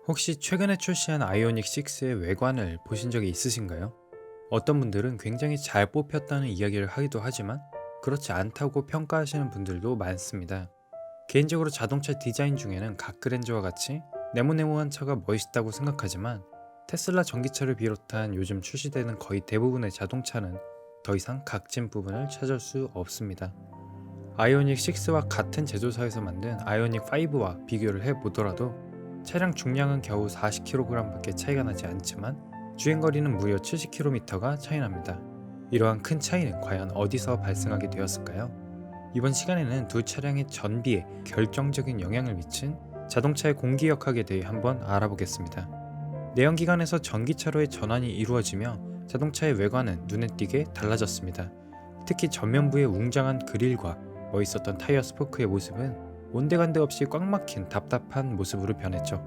혹시 최근에 출시한 아이오닉 6의 외관을 보신 적이 있으신가요? 어떤 분들은 굉장히 잘 뽑혔다는 이야기를 하기도 하지만 그렇지 않다고 평가하시는 분들도 많습니다. 개인적으로 자동차 디자인 중에는 갓그랜저와 같이 네모네모한 차가 멋있다고 생각하지만 테슬라 전기차를 비롯한 요즘 출시되는 거의 대부분의 자동차는 더 이상 각진 부분을 찾을 수 없습니다. 아이오닉 6와 같은 제조사에서 만든 아이오닉 5와 비교를 해보더라도 차량 중량은 겨우 40kg밖에 차이가 나지 않지만 주행거리는 무려 70km가 차이 납니다. 이러한 큰 차이는 과연 어디서 발생하게 되었을까요? 이번 시간에는 두 차량의 전비에 결정적인 영향을 미친 자동차의 공기역학에 대해 한번 알아보겠습니다. 내연기관에서 전기차로의 전환이 이루어지며 자동차의 외관은 눈에 띄게 달라졌습니다. 특히 전면부의 웅장한 그릴과 멋있었던 타이어 스포크의 모습은 온데간데 없이 꽉 막힌 답답한 모습으로 변했죠.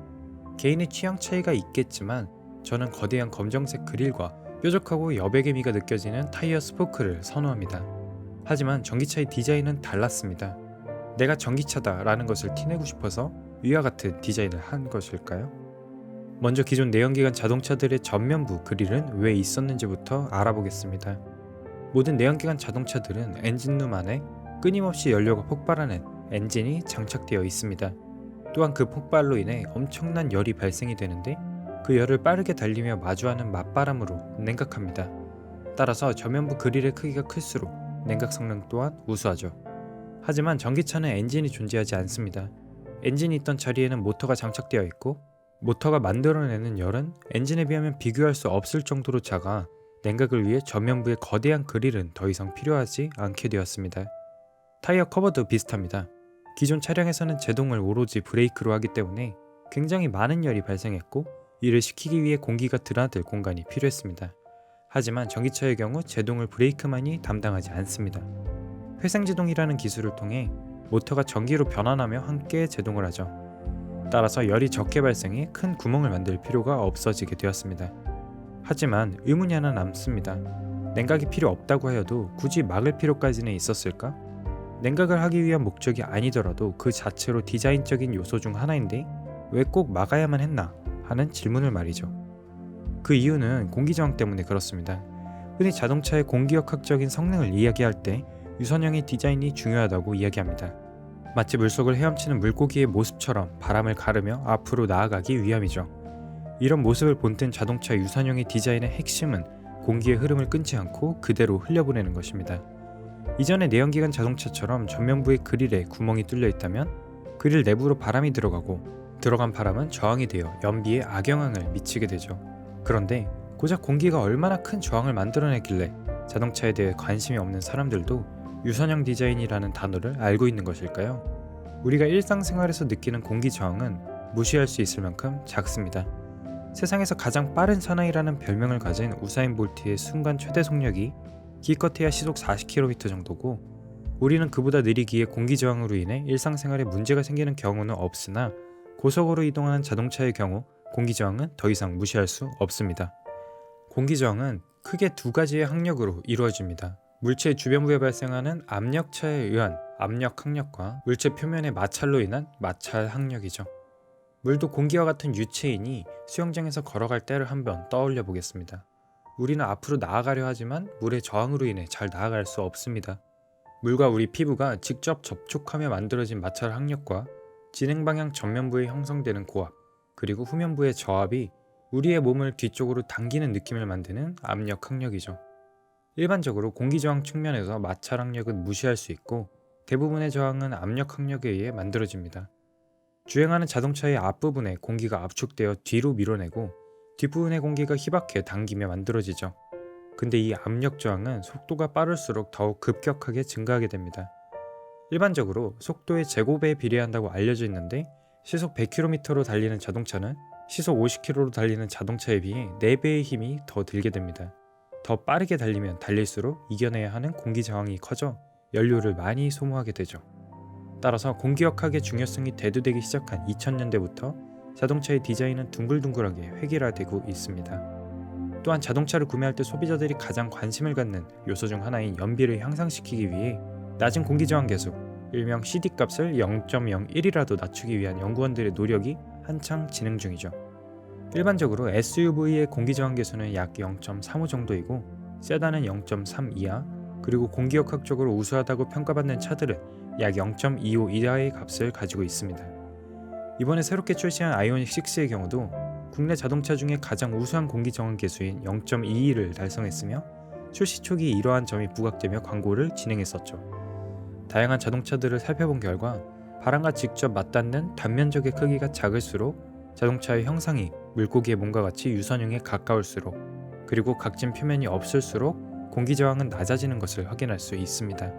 개인의 취향 차이가 있겠지만 저는 거대한 검정색 그릴과 뾰족하고 여백의 미가 느껴지는 타이어 스포크를 선호합니다. 하지만 전기차의 디자인은 달랐습니다. 내가 전기차다 라는 것을 티내고 싶어서 위와 같은 디자인을 한 것일까요? 먼저 기존 내연기관 자동차들의 전면부 그릴은 왜 있었는지부터 알아보겠습니다. 모든 내연기관 자동차들은 엔진룸 안에 끊임없이 연료가 폭발하는 엔진이 장착되어 있습니다. 또한 그 폭발로 인해 엄청난 열이 발생이 되는데 그 열을 빠르게 달리며 마주하는 맞바람으로 냉각합니다. 따라서 전면부 그릴의 크기가 클수록 냉각 성능 또한 우수하죠. 하지만 전기차는 엔진이 존재하지 않습니다. 엔진이 있던 자리에는 모터가 장착되어 있고 모터가 만들어내는 열은 엔진에 비하면 비교할 수 없을 정도로 작아 냉각을 위해 전면부의 거대한 그릴은 더 이상 필요하지 않게 되었습니다. 타이어 커버도 비슷합니다. 기존 차량에서는 제동을 오로지 브레이크로 하기 때문에 굉장히 많은 열이 발생했고 이를 식히기 위해 공기가 드나들 공간이 필요했습니다. 하지만 전기차의 경우 제동을 브레이크만이 담당하지 않습니다. 회생제동이라는 기술을 통해 모터가 전기로 변환하며 함께 제동을 하죠. 따라서 열이 적게 발생해 큰 구멍을 만들 필요가 없어지게 되었습니다. 하지만 의문이 하나 남습니다. 냉각이 필요 없다고 하여도 굳이 막을 필요까지는 있었을까? 냉각을 하기 위한 목적이 아니더라도 그 자체로 디자인적인 요소 중 하나인데 왜 꼭 막아야만 했나 하는 질문을 말이죠. 그 이유는 공기저항 때문에 그렇습니다. 흔히 자동차의 공기역학적인 성능을 이야기할 때 유선형의 디자인이 중요하다고 이야기합니다. 마치 물속을 헤엄치는 물고기의 모습처럼 바람을 가르며 앞으로 나아가기 위함이죠. 이런 모습을 본뜬 자동차 유선형의 디자인의 핵심은 공기의 흐름을 끊지 않고 그대로 흘려보내는 것입니다. 이전의 내연기관 자동차처럼 전면부의 그릴에 구멍이 뚫려 있다면 그릴 내부로 바람이 들어간 바람은 저항이 되어 연비에 악영향을 미치게 되죠. 그런데 고작 공기가 얼마나 큰 저항을 만들어내길래 자동차에 대해 관심이 없는 사람들도 유선형 디자인이라는 단어를 알고 있는 것일까요? 우리가 일상생활에서 느끼는 공기 저항은 무시할 수 있을 만큼 작습니다. 세상에서 가장 빠른 사나이라는 별명을 가진 우사인 볼트의 순간 최대 속력이 기껏해야 시속 40km 정도고 우리는 그보다 느리기에 공기 저항으로 인해 일상생활에 문제가 생기는 경우는 없으나 고속으로 이동하는 자동차의 경우 공기 저항은 더 이상 무시할 수 없습니다. 공기 저항은 크게 두 가지의 항력으로 이루어집니다. 물체 주변부에 발생하는 압력차에 의한 압력 항력과 물체 표면의 마찰로 인한 마찰 항력이죠. 물도 공기와 같은 유체이니 수영장에서 걸어갈 때를 한번 떠올려 보겠습니다. 우리는 앞으로 나아가려 하지만 물의 저항으로 인해 잘 나아갈 수 없습니다. 물과 우리 피부가 직접 접촉하며 만들어진 마찰 항력과 진행 방향 전면부에 형성되는 고압, 그리고 후면부의 저압이 우리의 몸을 뒤쪽으로 당기는 느낌을 만드는 압력 항력이죠. 일반적으로 공기 저항 측면에서 마찰 항력은 무시할 수 있고 대부분의 저항은 압력 항력에 의해 만들어집니다. 주행하는 자동차의 앞부분에 공기가 압축되어 뒤로 밀어내고 뒷부분의 공기가 희박해 당기며 만들어지죠. 근데 이 압력 저항은 속도가 빠를수록 더욱 급격하게 증가하게 됩니다. 일반적으로 속도의 제곱에 비례한다고 알려져 있는데 시속 100km로 달리는 자동차는 시속 50km로 달리는 자동차에 비해 4배의 힘이 더 들게 됩니다. 더 빠르게 달리면 달릴수록 이겨내야 하는 공기 저항이 커져 연료를 많이 소모하게 되죠. 따라서 공기역학의 중요성이 대두되기 시작한 2000년대부터 자동차의 디자인은 둥글둥글하게 획일화되고 있습니다. 또한 자동차를 구매할 때 소비자들이 가장 관심을 갖는 요소 중 하나인 연비를 향상시키기 위해 낮은 공기저항 계수, 일명 CD 값을 0.01이라도 낮추기 위한 연구원들의 노력이 한창 진행 중이죠. 일반적으로 SUV의 공기저항 계수는 약 0.35 정도이고 세단은 0.3 이하, 그리고 공기역학적으로 우수하다고 평가받는 차들은 약 0.25 이하의 값을 가지고 있습니다. 이번에 새롭게 출시한 아이오닉 6의 경우도 국내 자동차 중에 가장 우수한 공기저항 계수인 0.22를 달성했으며 출시 초기 이러한 점이 부각되며 광고를 진행했었죠. 다양한 자동차들을 살펴본 결과 바람과 직접 맞닿는 단면적의 크기가 작을수록 자동차의 형상이 물고기의 몸과 같이 유선형에 가까울수록, 그리고 각진 표면이 없을수록 공기저항은 낮아지는 것을 확인할 수 있습니다.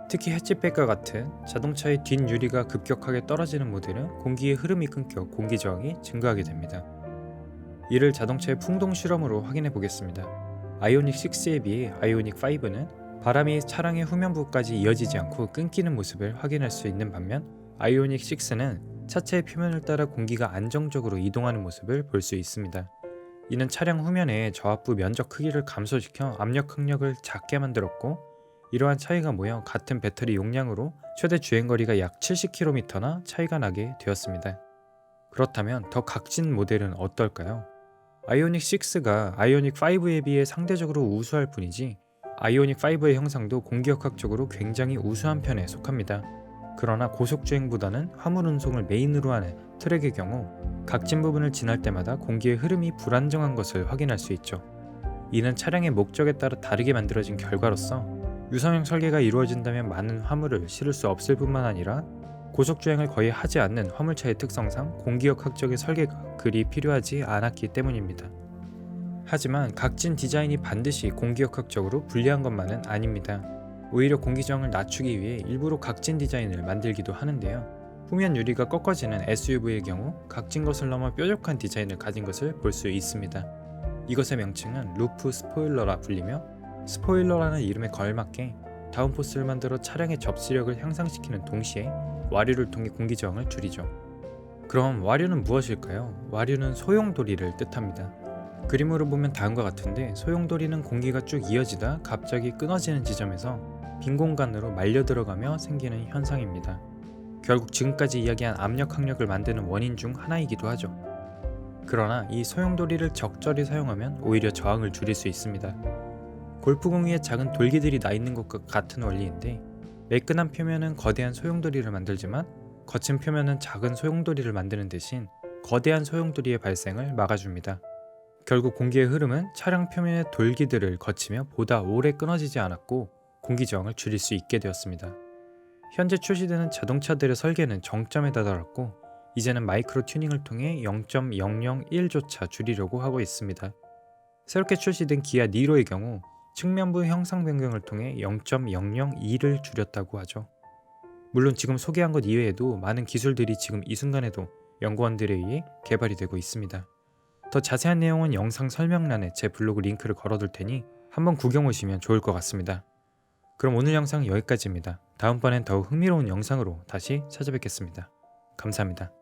특히 해치백과 같은 자동차의 뒷유리가 급격하게 떨어지는 모델은 공기의 흐름이 끊겨 공기저항이 증가하게 됩니다. 이를 자동차의 풍동 실험으로 확인해 보겠습니다. 아이오닉 6에 비해 아이오닉 5는 바람이 차량의 후면부까지 이어지지 않고 끊기는 모습을 확인할 수 있는 반면, 아이오닉 6는 차체의 표면을 따라 공기가 안정적으로 이동하는 모습을 볼 수 있습니다. 이는 차량 후면의 저압부 면적 크기를 감소시켜 압력 항력을 작게 만들었고, 이러한 차이가 모여 같은 배터리 용량으로 최대 주행거리가 약 70km나 차이가 나게 되었습니다. 그렇다면 더 각진 모델은 어떨까요? 아이오닉 6가 아이오닉 5에 비해 상대적으로 우수할 뿐이지 아이오닉 5의 형상도 공기역학적으로 굉장히 우수한 편에 속합니다. 그러나 고속주행보다는 화물 운송을 메인으로 하는 트랙의 경우 각진 부분을 지날 때마다 공기의 흐름이 불안정한 것을 확인할 수 있죠. 이는 차량의 목적에 따라 다르게 만들어진 결과로서 유선형 설계가 이루어진다면 많은 화물을 실을 수 없을 뿐만 아니라 고속주행을 거의 하지 않는 화물차의 특성상 공기역학적인 설계가 그리 필요하지 않았기 때문입니다. 하지만 각진 디자인이 반드시 공기역학적으로 불리한 것만은 아닙니다. 오히려 공기저항을 낮추기 위해 일부러 각진 디자인을 만들기도 하는데요. 후면 유리가 꺾어지는 SUV의 경우 각진 것을 넘어 뾰족한 디자인을 가진 것을 볼 수 있습니다. 이것의 명칭은 루프 스포일러라 불리며, 스포일러라는 이름에 걸맞게 다운포스를 만들어 차량의 접시력을 향상시키는 동시에 와류를 통해 공기저항을 줄이죠. 그럼 와류는 무엇일까요? 와류는 소용돌이를 뜻합니다. 그림으로 보면 다음과 같은데, 소용돌이는 공기가 쭉 이어지다 갑자기 끊어지는 지점에서 빈 공간으로 말려 들어가며 생기는 현상입니다. 결국 지금까지 이야기한 압력 항력을 만드는 원인 중 하나이기도 하죠. 그러나 이 소용돌이를 적절히 사용하면 오히려 저항을 줄일 수 있습니다. 골프공 위에 작은 돌기들이 나 있는 것과 같은 원리인데, 매끈한 표면은 거대한 소용돌이를 만들지만 거친 표면은 작은 소용돌이를 만드는 대신 거대한 소용돌이의 발생을 막아줍니다. 결국 공기의 흐름은 차량 표면의 돌기들을 거치며 보다 오래 끊어지지 않았고 공기저항을 줄일 수 있게 되었습니다. 현재 출시되는 자동차들의 설계는 정점에 다다랐고 이제는 마이크로 튜닝을 통해 0.001조차 줄이려고 하고 있습니다. 새롭게 출시된 기아 니로의 경우 측면부 형상 변경을 통해 0.002를 줄였다고 하죠. 물론 지금 소개한 것 이외에도 많은 기술들이 지금 이 순간에도 연구원들에 의해 개발이 되고 있습니다. 더 자세한 내용은 영상 설명란에 제 블로그 링크를 걸어둘 테니 한번 구경 오시면 좋을 것 같습니다. 그럼 오늘 영상 여기까지입니다. 다음번엔 더욱 흥미로운 영상으로 다시 찾아뵙겠습니다. 감사합니다.